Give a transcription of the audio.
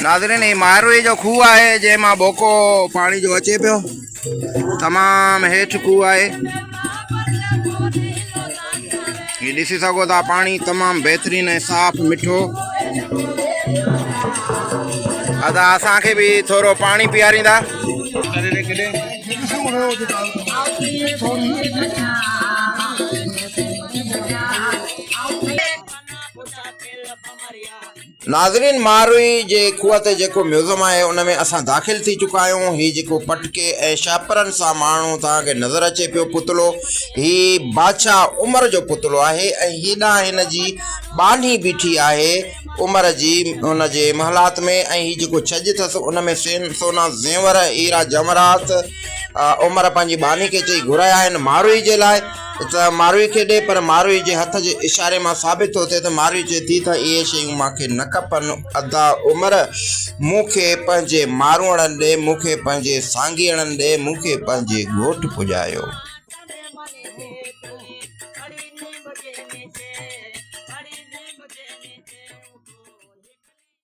नाज़रीन ये मारवी जो खूह है जैमा बोको पानी जो अचे पियो तमाम हेठ खूह है ये ॾिसी सको था पानी तमाम बेहतरीन है साफ़ मिठो अदा असांखे भी थोरो पानी पीआरींदा नाज़रीन मारवी जे खूह ते जेको म्यूज़ियम है उनमें असां दाख़िल थी चुका आहियूं। ही जेको पटके ऐं शापरनि सां माण्हू तव्हांखे नज़र अचे पियो पुतलो ही बादशाह उमर जो पुतलो आहे ऐं हेॾां हिन जी बानी बीठी आहे उमर जी उन जे महलात में ऐं ही जेको छॼ अथसि उनमें सोना ज़ेवर हीरा जमरात उमर पंहिंजी बानी खे चई घुराया आहिनि मारवी जे लाइ त मारवी खे ॾे पर मारवी जे हथ जे इशारे मां साबित थो थिए त मारवी चए थी त इहे शयूं मूंखे न खपनि अदा उमर मूंखे पंहिंजे मारूअड़नि ॾे मूंखे पंहिंजे सांघीअड़नि ॾे मूंखे पंहिंजे ॻोठु पुॼायो।